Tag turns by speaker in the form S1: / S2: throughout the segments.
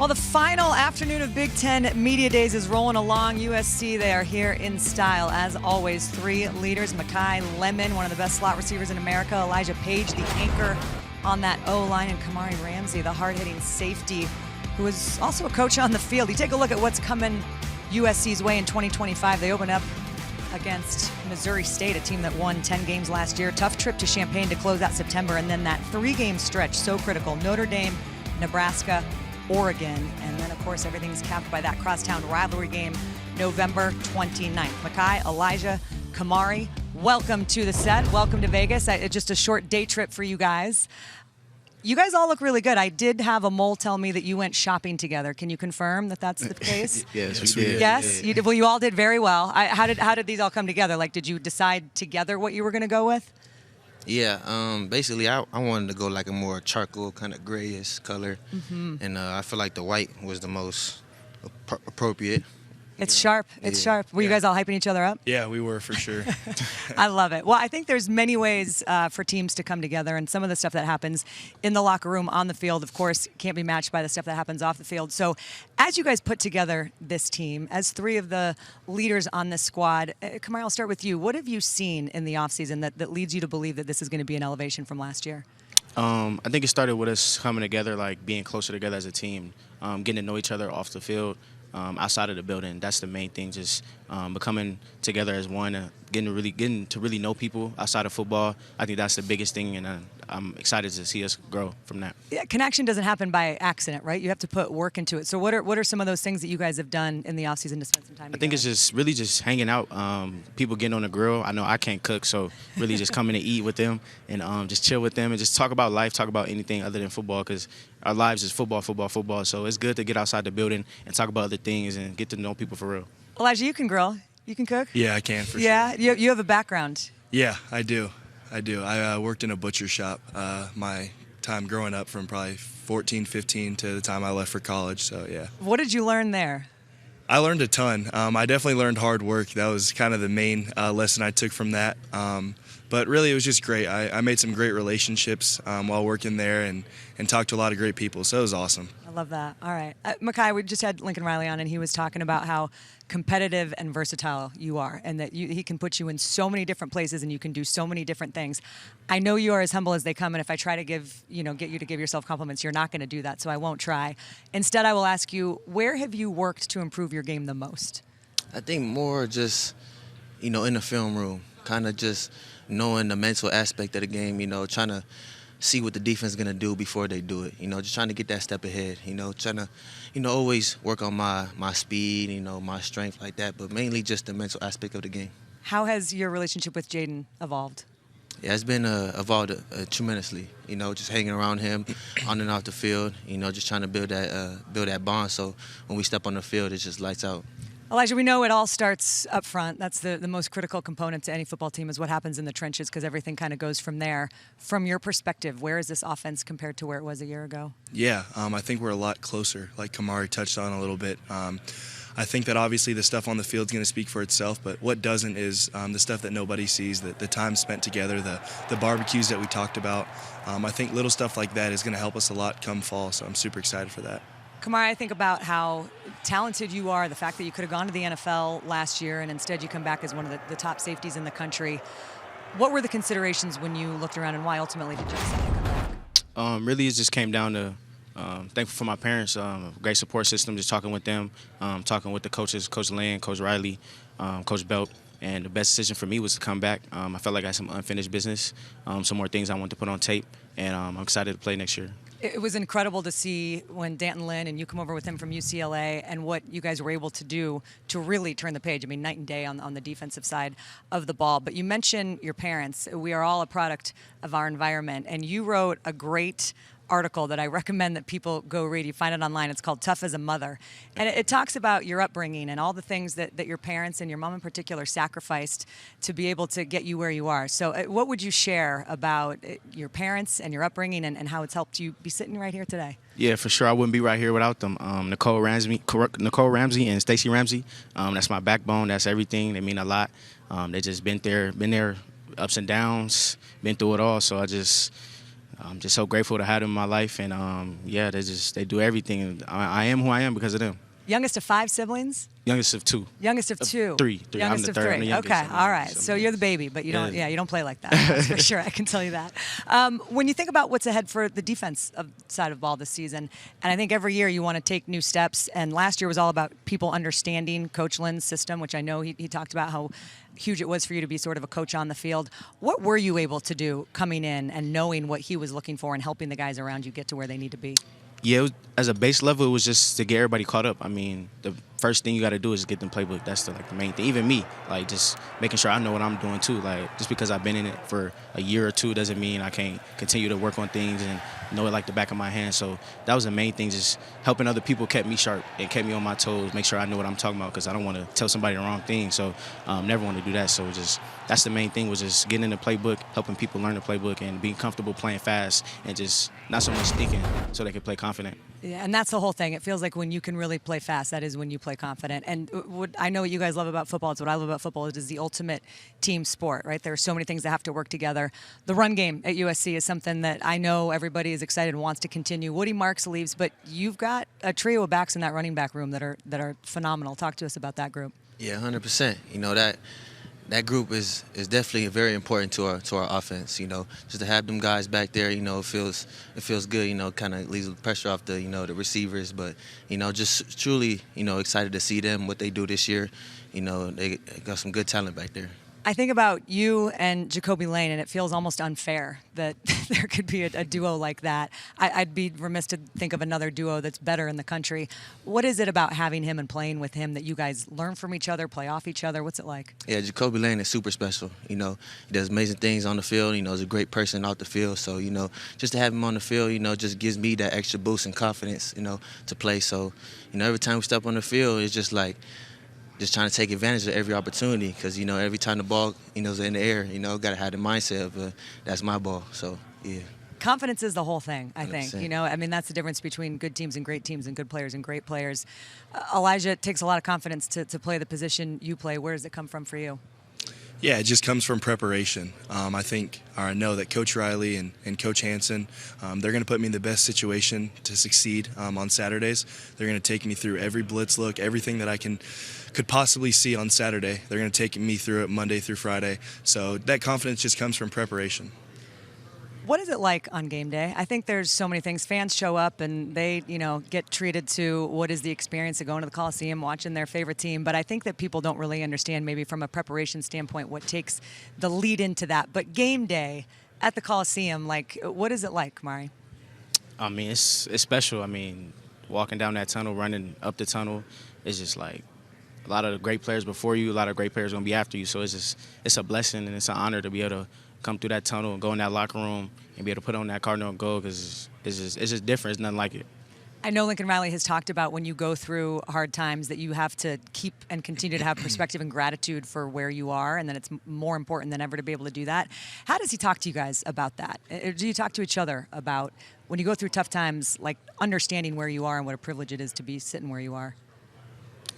S1: Well, the final afternoon of Big Ten Media Days is rolling along. USC, they are here in style. As always, three leaders, Makai, Lemon, one of the best slot receivers in America, Elijah Paige, the anchor on that O-line, and Kamari Ramsey, the hard-hitting safety, who is also a coach on the field. You take a look at what's coming USC's way in 2025. They open up against Missouri State, a team that won 10 games last year. Tough trip to Champaign to close out September, and then that three-game stretch, so critical. Notre Dame, Nebraska, Oregon, and then, of course, everything's capped by that crosstown rivalry game November 29th. Makai, Elijah, Kamari, welcome to the set. Welcome to Vegas. Just a short day trip for you guys. You guys all look really good. I did have a mole tell me that you went shopping together. Can you confirm that that's the case?
S2: Yes, we did.
S1: Yes,
S2: yeah.
S1: you did. Well, you all did very well. How did these all come together? Like, did you decide together what you were going to go with?
S2: Yeah, basically I wanted to go like a more charcoal kind of grayish color, and I feel like the white was the most appropriate.
S1: It's sharp. It's sharp. Were you guys all hyping each other up?
S3: Yeah, we were for sure.
S1: I love it. Well, I think there's many ways for teams to come together, and some of the stuff that happens in the locker room, on the field, of course, can't be matched by the stuff that happens off the field. So as you guys put together this team, as three of the leaders on this squad, Kamari, I'll start with you. What have you seen in the offseason that leads you to believe that this is going to be an elevation from last year?
S3: I think it started with us coming together, like being closer together as a team, getting to know each other off the field. Outside of the building, that's the main thing. Just becoming together as one, getting to really know people outside of football. I think that's the biggest thing, and I'm excited to see us grow from that.
S1: Yeah, connection doesn't happen by accident, right? You have to put work into it. So what are some of those things that you guys have done in the offseason to spend some time together?
S3: I think it's just really just hanging out. People getting on the grill. I know I can't cook, so really just coming to eat with them and just chill with them and just talk about life, talk about anything other than football, because our lives is football, football, football. So it's good to get outside the building and talk about other things and get to know people for real.
S1: Elijah, you can grill. You can cook?
S4: Yeah, I can for sure.
S1: Yeah, you have a background.
S4: Yeah, I do. I worked in a butcher shop my time growing up, from probably 14, 15 to the time I left for college, so yeah.
S1: What did you learn there?
S4: I learned a ton. I definitely learned hard work. That was kind of the main lesson I took from that. But really, it was just great. I made some great relationships while working there and talked to a lot of great people, so it was awesome.
S1: I love that. All right. Makai, we just had Lincoln Riley on, and he was talking about how competitive and versatile you are, and that he can put you in so many different places and you can do so many different things. I know you are as humble as they come, and if I try to get you to give yourself compliments, you're not going to do that, so I won't try. Instead, I will ask you, where have you worked to improve your game the most?
S2: I think more just, in the film room, kind of just knowing the mental aspect of the game, trying to see what the defense is going to do before they do it, just trying to get that step ahead, trying to, always work on my speed, my strength like that, but mainly just the mental aspect of the game.
S1: How has your relationship with Jaden evolved?
S2: Yeah, it's been evolved tremendously, just hanging around him on and off the field, just trying to build that bond, so when we step on the field, it just lights out.
S1: Elijah, we know it all starts up front. That's the most critical component to any football team, is what happens in the trenches, because everything kind of goes from there. From your perspective, where is this offense compared to where it was a year ago?
S4: Yeah, I think we're a lot closer, like Kamari touched on a little bit. I think that obviously the stuff on the field is going to speak for itself, but what doesn't is the stuff that nobody sees, the time spent together, the barbecues that we talked about. I think little stuff like that is going to help us a lot come fall, so I'm super excited for that.
S1: Kamari, I think about how talented you are, the fact that you could have gone to the NFL last year and instead you come back as one of the top safeties in the country. What were the considerations when you looked around, and why ultimately did you decide to come back?
S3: Really, it just came down to thankful for my parents, great support system, just talking with them, talking with the coaches, Coach Lynn, Coach Riley, Coach Belt. And the best decision for me was to come back. I felt like I had some unfinished business, some more things I wanted to put on tape, and I'm excited to play next year.
S1: It was incredible to see when Danton Lynn and you come over with him from UCLA, and what you guys were able to do to really turn the page. I mean, night and day on the defensive side of the ball. But you mentioned your parents. We are all a product of our environment, and you wrote a great article that I recommend that people go read. You find it online. It's called Tough as a Mother. And it talks about your upbringing and all the things that your parents, and your mom in particular, sacrificed to be able to get you where you are. So what would you share about your parents and your upbringing, and how it's helped you be sitting right here today?
S3: Yeah, for sure. I wouldn't be right here without them. Nicole Ramsey and Stacey Ramsey. That's my backbone. That's everything. They mean a lot. They just been there, ups and downs, been through it all. So I'm just so grateful to have them in my life, and yeah, they do everything. I am who I am because of them.
S1: Youngest of 5 siblings?
S3: Youngest of 2.
S1: Youngest of 2.
S3: Three.
S1: Youngest
S3: I'm the
S1: of
S3: third.
S1: 3.
S3: I'm the youngest.
S1: Okay, all right. So you're the baby, but you don't.
S3: Yeah.
S1: Yeah, you don't play like that. That's for sure. I can tell you that. When you think about what's ahead for the defense side of ball this season, and I think every year you want to take new steps. And last year was all about people understanding Coach Lynn's system, which I know he talked about how huge it was for you to be sort of a coach on the field. What were you able to do coming in and knowing what he was looking for and helping the guys around you get to where they need to be?
S3: Yeah, as a base level, it was just to get everybody caught up. I mean, the first thing you got to do is get them playbook. That's the main thing. Even me, just making sure I know what I'm doing too. Just because I've been in it for a year or two doesn't mean I can't continue to work on things and know it like the back of my hand. So that was the main thing. Just helping other people kept me sharp and kept me on my toes. Make sure I know what I'm talking about because I don't want to tell somebody the wrong thing. So never want to do that. So that's the main thing, was just getting in the playbook, helping people learn the playbook, and being comfortable playing fast and just not so much thinking so they can play confident.
S1: Yeah, and that's the whole thing. It feels like when you can really play fast, that is when you play confident. And what I know what you guys love about football, it's what I love about football, it is the ultimate team sport, right? There are so many things that have to work together. The run game at USC is something that I know everybody is excited and wants to continue. Woody Marks leaves, but you've got a trio of backs in that running back room that are phenomenal. Talk to us about that group.
S2: Yeah, 100%. That group is definitely very important to our offense. Just to have them guys back there, it feels good. Kind of leaves the pressure off the the receivers, but just truly excited to see them, what they do this year. They got some good talent back there.
S1: I think about you and Jacoby Lane, and it feels almost unfair that there could be a duo like that. I'd be remiss to think of another duo that's better in the country. What is it about having him and playing with him that you guys learn from each other, play off each other? What's it like?
S2: Yeah, Jacoby Lane is super special. He does amazing things on the field. He's a great person off the field. So, just to have him on the field, just gives me that extra boost and confidence, to play. So, every time we step on the field, it's just just trying to take advantage of every opportunity because, every time the ball, is in the air, got to have the mindset of that's my ball. So, yeah.
S1: Confidence is the whole thing, I think.
S2: 100%.
S1: That's the difference between good teams and great good players and great players. Elijah, it takes a lot of confidence to play the position you play. Where does it come from for you?
S4: Yeah, it just comes from preparation. I know that Coach Riley and Coach Hansen, they're going to put me in the best situation to succeed on Saturdays. They're going to take me through every blitz look, everything that I could possibly see on Saturday. They're going to take me through it Monday through Friday. So that confidence just comes from preparation.
S1: What is it like on game day? I think there's so many things. Fans show up and they, get treated to what is the experience of going to the Coliseum, watching their favorite team. But I think that people don't really understand, maybe from a preparation standpoint, what takes the lead into that. But game day at the Coliseum, what is it like, Kamari?
S3: I mean, it's special. I mean, walking down that tunnel, running up the tunnel, it's just a lot of the great players before you, a lot of great players going to be after you. So it's a blessing and it's an honor to be able to come through that tunnel and go in that locker room and be able to put on that Cardinal goal because it's just different. It's nothing like it.
S1: I know Lincoln Riley has talked about when you go through hard times that you have to keep and continue to have perspective and gratitude for where you are, and that it's more important than ever to be able to do that. How does he talk to you guys about that? Do you talk to each other about when you go through tough times, understanding where you are and what a privilege it is to be sitting where you are?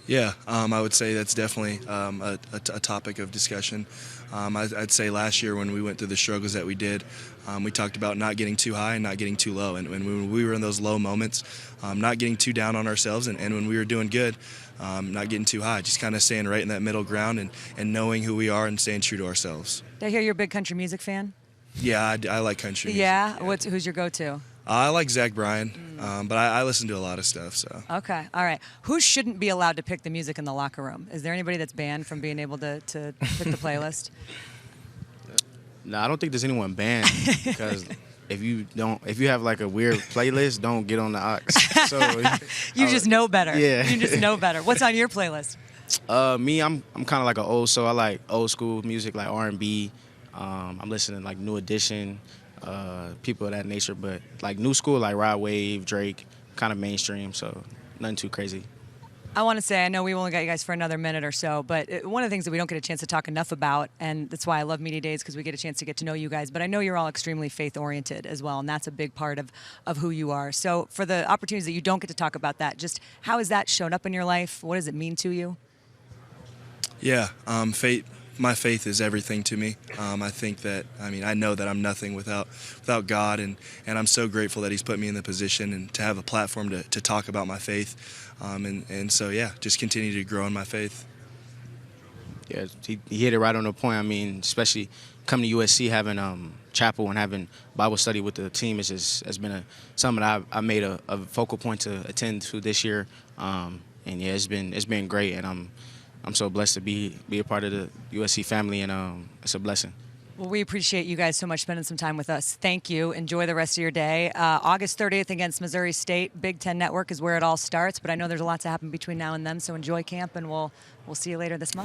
S4: Yeah, I would say that's definitely a topic of discussion. I'd say last year when we went through the struggles that we did, we talked about not getting too high and not getting too low. And when we were in those low moments, not getting too down on ourselves. And when we were doing good, not getting too high, just kind of staying right in that middle ground and knowing who we are and staying true to ourselves.
S1: Did I hear you're a big country music fan?
S4: Yeah, I like country music.
S1: Yeah? Who's your go-to?
S4: I like Zach Bryan, but I listen to a lot of stuff. So.
S1: Okay, all right. Who shouldn't be allowed to pick the music in the locker room? Is there anybody that's banned from being able to pick the playlist?
S3: No, I don't think there's anyone banned because if you have a weird playlist, don't get on the aux. So
S1: you just know better.
S3: Yeah.
S1: You just know better. What's on your playlist?
S3: Me, I'm kind of an I like old school music like R&B. I'm listening New Edition. People of that nature, but new school like Rod Wave, Drake, kind of mainstream, so nothing too crazy.
S1: I want to say, I know we only got you guys for another minute or so, but one of the things that we don't get a chance to talk enough about, and that's why I love Media Days, because we get a chance to get to know you guys, but I know you're all extremely faith-oriented as well, and that's a big part of who you are. So for the opportunities that you don't get to talk about that, just how has that shown up in your life? What does it mean to you?
S4: Yeah, my faith is everything to me. I think that, I know that I'm nothing without God, and I'm so grateful that He's put me in the position and to have a platform to talk about my faith. And so, yeah, just continue to grow in my faith.
S3: Yeah, he hit it right on the point. Especially coming to USC, having chapel and having Bible study with the team has been something that I made a focal point to attend to this year. And yeah, it's been great, and I'm so blessed to be a part of the USC family, and it's a blessing.
S1: Well, we appreciate you guys so much spending some time with us. Thank you. Enjoy the rest of your day. August 30th against Missouri State. Big Ten Network is where it all starts, but I know there's a lot to happen between now and then, so enjoy camp, and we'll see you later this month.